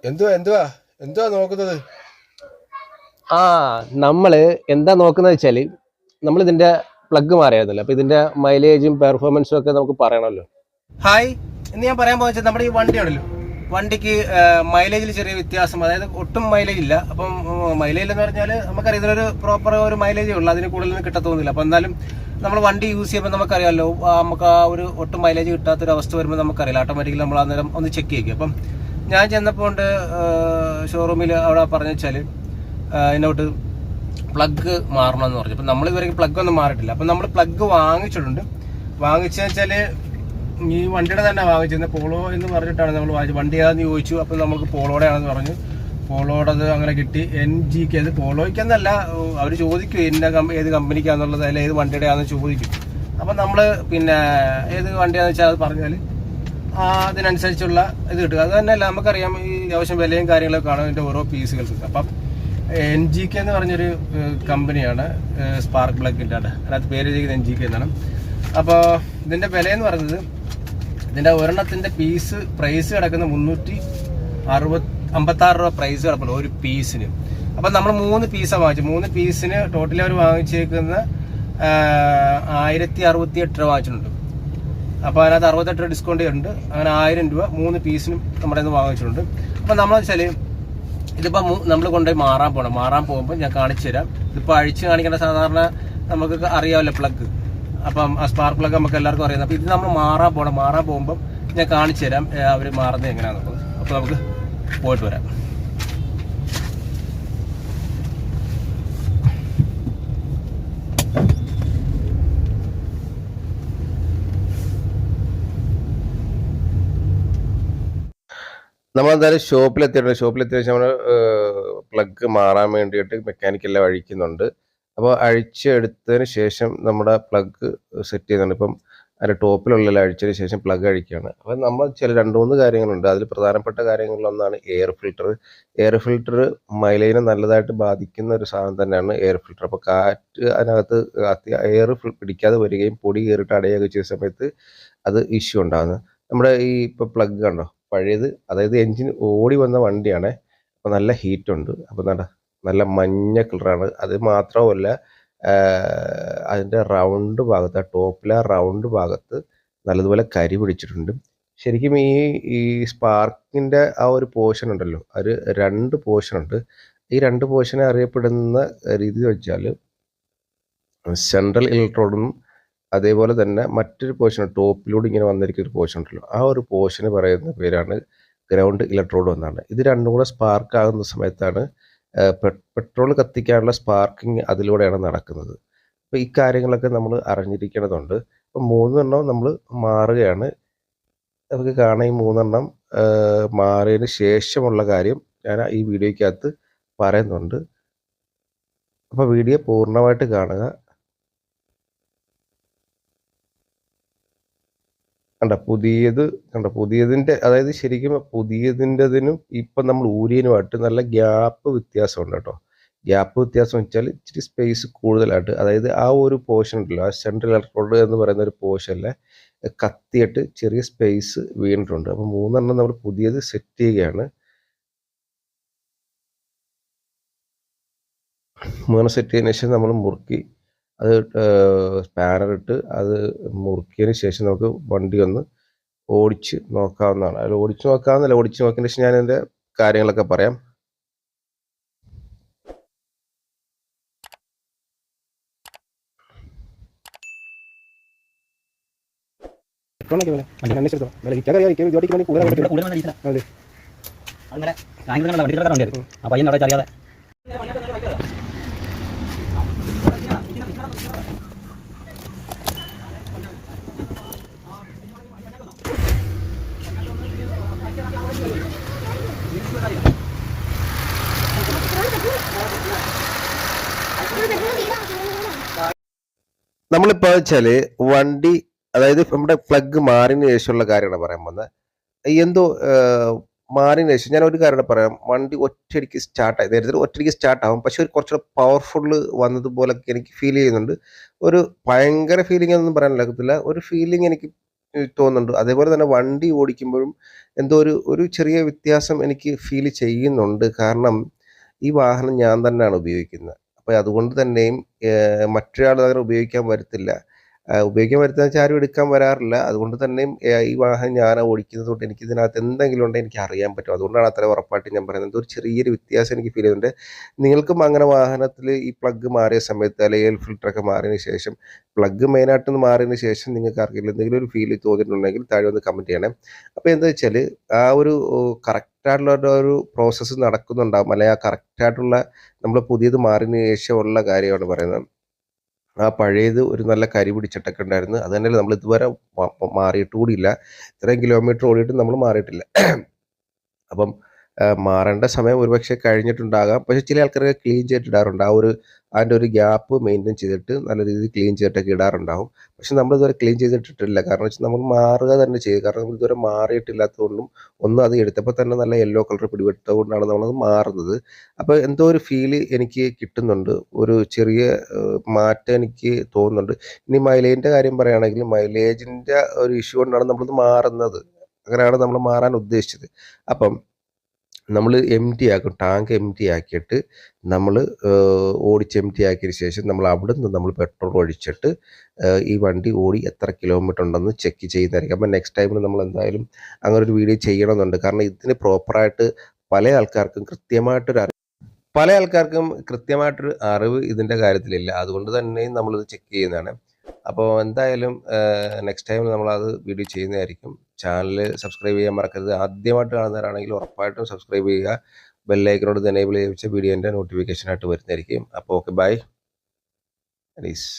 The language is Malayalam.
എന്തുവാ എന്തുവാ എന്തുവാ നോക്കുന്നത്? ആ നമ്മള് എന്താ നോക്കുന്നത് വെച്ചാല് നമ്മൾ ഇതിന്റെ പ്ലഗ് മാറിയായിരുന്നല്ലോ. അപ്പൊ ഇതിന്റെ മൈലേജും പെർഫോമൻസും ഒക്കെ നമുക്ക് പറയണമല്ലോ. ഹായ്, ഇന്ന് ഞാൻ പറയാൻ പോകുന്നത് നമ്മുടെ ഈ വണ്ടി ആണല്ലോ, വണ്ടിക്ക് മൈലേജിൽ ചെറിയ വ്യത്യാസം, അതായത് ഒട്ടും മൈലേജ് ഇല്ല. അപ്പം മൈലേജ് എന്ന് പറഞ്ഞാൽ നമുക്കറിയാം ഇതിനൊരു പ്രോപ്പർ ഒരു മൈലേജേ ഉള്ളൂ, അതിന് കൂടുതലൊന്നും കിട്ടത്തൊന്നുമില്ല. അപ്പം എന്നാലും നമ്മൾ വണ്ടി യൂസ് ചെയ്യുമ്പോൾ നമുക്കറിയാമല്ലോ, നമുക്ക് ആ ഒരു ഒട്ടും മൈലേജ് കിട്ടാത്തൊരു അവസ്ഥ വരുമ്പോൾ നമുക്കറിയില്ല, ഓട്ടോമാറ്റിക്കലി നമ്മൾ അന്നേരം ഒന്ന് ചെക്ക് ചെയ്യും. അപ്പം ഞാൻ ചെന്നപ്പോൾ ഉണ്ട് ഷോറൂമിൽ അവിടെ പറഞ്ഞു വെച്ചാൽ എന്നോട്ട് പ്ലഗ് മാറണമെന്ന് പറഞ്ഞു. അപ്പം നമ്മൾ ഇതുവരെ പ്ലഗ് ഒന്നും മാറിയിട്ടില്ല. അപ്പം നമ്മൾ പ്ലഗ് വാങ്ങിച്ചിട്ടുണ്ട്. വാങ്ങിച്ചെന്ന് വെച്ചാൽ ഈ വണ്ടിയുടെ തന്നെ വാങ്ങിച്ചിരുന്നത് പോളോ എന്ന് പറഞ്ഞിട്ടാണ് നമ്മൾ വാങ്ങിച്ചത്. വണ്ടി ഏതാണെന്ന് ചോദിച്ചു. അപ്പം നമുക്ക് പോളോയുടെ ആണെന്ന് പറഞ്ഞു. പോളോടത് അങ്ങനെ കിട്ടി. NGK, അത് പോളോയ്ക്കെന്നല്ല, അവർ ചോദിക്കും ഏത് കമ്പനിക്കാന്നുള്ളത്, അല്ല ഏത് വണ്ടിയുടെ ആണെന്ന് ചോദിക്കും. അപ്പം നമ്മൾ പിന്നെ ഏത് വണ്ടിയാണെന്ന് വെച്ചാൽ അത് പറഞ്ഞാൽ അതിനനുസരിച്ചുള്ള ഇത് കിട്ടുക. അത് തന്നെയല്ല, നമുക്കറിയാം ഈ അത്യാവശ്യം വിലയും കാര്യങ്ങളൊക്കെ കാണും ഇതിൻ്റെ ഓരോ പീസുകൾക്ക്. അപ്പം NGK എന്ന് പറഞ്ഞൊരു കമ്പനിയാണ്, സ്പാർക്ക് പ്ലഗിൻ്റെ ആണ് അതിനകത്ത് പേര് ചെയ്ത് NGK എന്നാണ്. അപ്പോൾ ഇതിൻ്റെ വിലയെന്ന് പറയുന്നത്, ഇതിൻ്റെ ഒരെണ്ണത്തിൻ്റെ പ്രൈസ് കിടക്കുന്ന 356 രൂപ പ്രൈസ് കിടപ്പുള്ളൂ ഒരു പീസിന്. അപ്പം നമ്മൾ 3 പീസാണ് വാങ്ങിച്ചത്. 3 പീസിന് ടോട്ടലി അവർ വാങ്ങിച്ചേക്കുന്ന 1068 രൂപ വാങ്ങിച്ചിട്ടുണ്ട്. അപ്പോൾ അതിനകത്ത് 68 രൂപ ഡിസ്കൗണ്ട് ഉണ്ട്. അങ്ങനെ 1000 രൂപ 3 പീസിനും നമ്മുടെ നിന്ന് വാങ്ങിച്ചിട്ടുണ്ട്. അപ്പം നമ്മൾ വെച്ചാൽ ഇതിപ്പോൾ നമ്മൾ കൊണ്ടുപോയി മാറാൻ പോകുമ്പോൾ ഞാൻ കാണിച്ചു തരാം. ഇതിപ്പോൾ അഴിച്ച് കാണിക്കേണ്ട, സാധാരണ നമുക്ക് അറിയാമല്ലോ പ്ലഗ്. അപ്പം ആ സ്പാർക്ക് പ്ലഗ് നമുക്ക് എല്ലാവർക്കും അറിയാം. അപ്പോൾ ഇത് നമ്മൾ മാറാൻ പോകുമ്പം ഞാൻ കാണിച്ചു തരാം അവർ മാറുന്നത് എങ്ങനെയാണെന്നുള്ളത്. അപ്പോൾ നമുക്ക് പോയിട്ട് വരാം. നമ്മളെന്തായാലും ഷോപ്പിലെത്തിയ ശേഷം നമ്മൾ പ്ലഗ് മാറാൻ വേണ്ടിയിട്ട് മെക്കാനിക്കെല്ലാം അഴിക്കുന്നുണ്ട്. അപ്പോൾ അഴിച്ചെടുത്തതിന് ശേഷം നമ്മുടെ പ്ലഗ് സെറ്റ് ചെയ്യുന്നുണ്ട്. ഇപ്പം അതിൻ്റെ ടോപ്പിലുള്ള അഴിച്ചതിന് ശേഷം പ്ലഗ് അഴിക്കുകയാണ്. അപ്പം നമ്മൾ 2-3 കാര്യങ്ങളുണ്ട്. അതിൽ പ്രധാനപ്പെട്ട കാര്യങ്ങളിലൊന്നാണ് എയർ ഫിൽട്ടർ മൈലേജിനെ നല്ലതായിട്ട് ബാധിക്കുന്ന ഒരു സാധനം തന്നെയാണ് എയർ ഫിൽട്ടർ. അപ്പോൾ കാറ്റ് അതിനകത്ത് എയർ പിടിക്കാതെ വരികയും പൊടി കയറിയിട്ട് അടയുകയൊക്കെ ചെയ്യുന്ന സമയത്ത് അത് ഇഷ്യൂ ഉണ്ടാകുന്നത്. നമ്മുടെ ഈ ഇപ്പോൾ പ്ലഗ് കണ്ടോ, പഴയത്, അതായത് എൻജിൻ ഓടി വന്ന വണ്ടിയാണ്. അപ്പോൾ നല്ല ഹീറ്റുണ്ട്. അപ്പോൾ നല്ല മഞ്ഞ കളറാണ്. അത് മാത്രമല്ല, അതിൻ്റെ റൗണ്ട് ഭാഗത്ത്, ആ ടോപ്പിലെ റൗണ്ട് ഭാഗത്ത് നല്ലതുപോലെ കരി പിടിച്ചിട്ടുണ്ട്. ശരിക്കും ഈ സ്പാർക്കിൻ്റെ ആ ഒരു പോർഷൻ ഉണ്ടല്ലോ, അത് 2 പോർഷനുണ്ട്. ഈ 2 പോർഷനെ അറിയപ്പെടുന്ന രീതി വെച്ചാൽ സെൻട്രൽ ഇലക്ട്രോഡും അതേപോലെ തന്നെ മറ്റൊരു പോർഷൻ ടോപ്പിലൂടെ ഇങ്ങനെ വന്നിരിക്കുന്ന ഒരു പോർഷൻ ഉണ്ടല്ലോ, ആ ഒരു പോർഷന് പറയുന്ന പേരാണ് ഗ്രൗണ്ട് ഇലക്ട്രോഡ് എന്നാണ്. ഇത് രണ്ടും കൂടെ സ്പാർക്ക് ആകുന്ന സമയത്താണ് പെട്രോൾ കത്തിക്കാനുള്ള സ്പാർക്കിങ് അതിലൂടെയാണ് നടക്കുന്നത്. അപ്പോൾ ഈ കാര്യങ്ങളൊക്കെ നമ്മൾ അറിഞ്ഞിരിക്കേണ്ടതുണ്ട്. അപ്പോൾ 3 നമ്മൾ മാറുകയാണ്. നമുക്ക് കാണാം, ഈ 3 മാറിയതിന് ശേഷമുള്ള കാര്യം ഞാൻ ഈ വീഡിയോയ്ക്കകത്ത് പറയുന്നുണ്ട്. അപ്പോൾ വീഡിയോ പൂർണ്ണമായിട്ട് കാണുക. പുതിയതിൻ്റെ, അതായത് ശരിക്കും പുതിയതിൻ്റെതിനും ഇപ്പം നമ്മൾ ഊരിയതിനുമായിട്ട് നല്ല ഗ്യാപ്പ് വ്യത്യാസമുണ്ട് കേട്ടോ. ഗ്യാപ്പ് വ്യത്യാസം വെച്ചാൽ ഇച്ചിരി സ്പേസ് കൂടുതലായിട്ട്, അതായത് ആ ഒരു പോർഷൻ ഉണ്ടല്ലോ, ആ സെൻട്രൽ ഇലക്ട്രോഡ് എന്ന് പറയുന്ന ഒരു പോർഷനിൽ കത്തിയിട്ട് ചെറിയ സ്പേസ് വീണിട്ടുണ്ട്. അപ്പോൾ 3 നമ്മൾ പുതിയത് സെറ്റ് ചെയ്യുകയാണ്. 3 സെറ്റ് ചെയ്തതിന് ശേഷം നമ്മൾ മുറുക്കി അത് സ്പാനറിട്ട് അത് മുറുക്കിയതിന് ശേഷം നമുക്ക് വണ്ടി ഒന്ന് ഓടിച്ച് നോക്കാവുന്നതാണ്. അതിൽ ഓടിച്ച് നോക്കിയതിന് ശേഷം ഞാൻ എൻ്റെ കാര്യങ്ങളൊക്കെ പറയാം. നമ്മളിപ്പോൾ വെച്ചാല് വണ്ടി, അതായത് നമ്മുടെ പ്ലഗ് മാറിയതിന് ശേഷമുള്ള കാര്യമാണ് പറയാൻ പോകുന്നത്. എന്തോ മാറിയതിന് ശേഷം ഞാൻ ഒരു കാര്യം പറയാം. വണ്ടി ഒറ്റയടിക്ക് സ്റ്റാർട്ടായി, നേരത്തെ ഒറ്റയടിക്ക് സ്റ്റാർട്ടാകും, പക്ഷെ ഒരു കുറച്ചുകൂടെ പവർഫുള്ള് വന്നതുപോലൊക്കെ എനിക്ക് ഫീൽ ചെയ്യുന്നുണ്ട്. ഒരു ഭയങ്കര ഫീലിംഗ് ഒന്നും പറയാൻ പറ്റത്തില്ല, ഒരു ഫീലിംഗ് എനിക്ക് തോന്നുന്നുണ്ട്. അതേപോലെ തന്നെ വണ്ടി ഓടിക്കുമ്പോഴും എന്തോ ഒരു ചെറിയ വ്യത്യാസം എനിക്ക് ഫീൽ ചെയ്യുന്നുണ്ട്. കാരണം ഈ വാഹനം ഞാൻ തന്നെയാണ് ഉപയോഗിക്കുന്നത്. അപ്പോൾ അതുകൊണ്ട് തന്നെയും മറ്റൊരാൾ അങ്ങനെ ഉപയോഗിക്കാൻ വരത്തില്ല. ഉപയോഗിക്കാൻ വരുന്നതെന്ന് വെച്ചാൽ ആരും എടുക്കാൻ വരാറില്ല. അതുകൊണ്ട് തന്നെയും ഈ വാഹനം ഞാനാ ഓടിക്കുന്നത് കൊണ്ട് എനിക്കിതിനകത്ത് എന്തെങ്കിലും ഉണ്ടെങ്കിൽ എനിക്കറിയാൻ പറ്റും. അതുകൊണ്ടാണ് അത്ര ഉറപ്പായിട്ട് ഞാൻ പറയുന്നത്. എന്തോ ഒരു ചെറിയൊരു വ്യത്യാസം എനിക്ക് ഫീൽ ചെയ്യുന്നുണ്ട്. നിങ്ങൾക്കും അങ്ങനെ വാഹനത്തിൽ ഈ പ്ലഗ് മാറിയ സമയത്ത് അല്ലെങ്കിൽ എയർ ഫിൽറ്ററൊക്കെ മാറിയതിന് ശേഷം പ്ലഗ് മെയിനായിട്ടൊന്ന് മാറിയതിന് ശേഷം നിങ്ങൾക്ക് ആർക്കെങ്കിലും എന്തെങ്കിലും ഒരു ഫീൽ തോന്നിയിട്ടുണ്ടെങ്കിൽ താഴെ ഒന്ന് കമൻറ്റ് ചെയ്യണേ. അപ്പോൾ എന്താ വെച്ചാൽ ആ ഒരു കറക്റ്റായിട്ടുള്ള ഒരു പ്രോസസ്സ് നടക്കുന്നുണ്ടാവും. അല്ലെങ്കിൽ ആ കറക്റ്റായിട്ടുള്ള നമ്മൾ പുതിയത് മാറിയതിന് ശേഷമുള്ള കാര്യമാണ് പറയുന്നത്. ആ പഴയത് ഒരു നല്ല കരി പിടിച്ചിട്ടൊക്കെ ഉണ്ടായിരുന്നു. അത് തന്നെയല്ല നമ്മൾ ഇതുവരെ മാറിയിട്ട് കൂടിയില്ല. ഇത്രയും കിലോമീറ്റർ ഓടിയിട്ടും നമ്മൾ മാറിയിട്ടില്ല. അപ്പം മാറേണ്ട സമയം ഒരുപക്ഷെ കഴിഞ്ഞിട്ടുണ്ടാകാം. പക്ഷേ ചില ആൾക്കാരൊക്കെ ക്ലീൻ ചെയ്തിട്ടിടാറുണ്ട്. അതിൻ്റെ ഒരു ഗ്യാപ്പ് മെയിൻറ്റെയിൻ ചെയ്തിട്ട് നല്ല രീതിയിൽ ക്ലീൻ ചെയ്തിട്ടൊക്കെ ഇടാറുണ്ടാവും. പക്ഷേ നമ്മളിതുവരെ ക്ലീൻ ചെയ്തിട്ടിട്ടില്ല. കാരണം വെച്ചാൽ നമ്മൾ മാറുക തന്നെ ചെയ്യും. കാരണം നമ്മൾ ഇതുവരെ മാറിയിട്ടില്ലാത്തതുകൊണ്ടും അത് എടുത്തപ്പോൾ തന്നെ നല്ല യെല്ലോ കളർ പിടിപെട്ടതുകൊണ്ടാണ് നമ്മളത് മാറുന്നത്. അപ്പോൾ എന്തോ ഒരു ഫീല് എനിക്ക് കിട്ടുന്നുണ്ട്. ഒരു ചെറിയ മാറ്റം എനിക്ക് തോന്നുന്നുണ്ട്. ഇനി മൈലേജിൻ്റെ കാര്യം പറയുകയാണെങ്കിൽ മൈലേജിൻ്റെ ഒരു ഇഷ്യൂ കൊണ്ടാണ് നമ്മളിത് മാറുന്നത്. അങ്ങനെയാണ് നമ്മൾ മാറാൻ ഉദ്ദേശിച്ചത്. അപ്പം നമ്മൾ എംപ്റ്റി ആക്കും. ടാങ്ക് എംപ്റ്റി ആക്കിയിട്ട് നമ്മൾ ഓടിച്ച് എംപ്റ്റി ആക്കിയതിന് ശേഷം നമ്മൾ അവിടുന്ന് നമ്മൾ പെട്രോൾ ഒഴിച്ചിട്ട് ഈ വണ്ടി ഓടി എത്ര കിലോമീറ്റർ ഉണ്ടെന്ന് ചെക്ക് ചെയ്യുന്നതായിരിക്കും. അപ്പം നെക്സ്റ്റ് ടൈമിൽ നമ്മൾ എന്തായാലും അങ്ങനെ ഒരു വീഡിയോ ചെയ്യണമെന്നുണ്ട്. കാരണം ഇതിന് പ്രോപ്പറായിട്ട് പല ആൾക്കാർക്കും കൃത്യമായിട്ടൊരു അറിവ് ഇതിൻ്റെ കാര്യത്തിലില്ല. അതുകൊണ്ട് തന്നെ നമ്മളിത് ചെക്ക് ചെയ്യുന്നതാണ്. അപ്പോൾ എന്തായാലും നെക്സ്റ്റ് ടൈം നമ്മളത് വീഡിയോ ചെയ്യുന്നതായിരിക്കും. ചാനൽ സബ്സ്ക്രൈബ് ചെയ്യാൻ മറക്കരുത്. ആദ്യമായിട്ട് കാണുന്നവരാണെങ്കിൽ ഉറപ്പായിട്ടും സബ്സ്ക്രൈബ് ചെയ്യുക. ബെല്ലൈക്കനോട് എനേബിൾ ചെയ്ത് വെച്ച വീഡിയോൻ്റെ നോട്ടിഫിക്കേഷനായിട്ട് വരുന്നതായിരിക്കും. അപ്പോൾ ഓക്കെ ബൈ. പീസ്.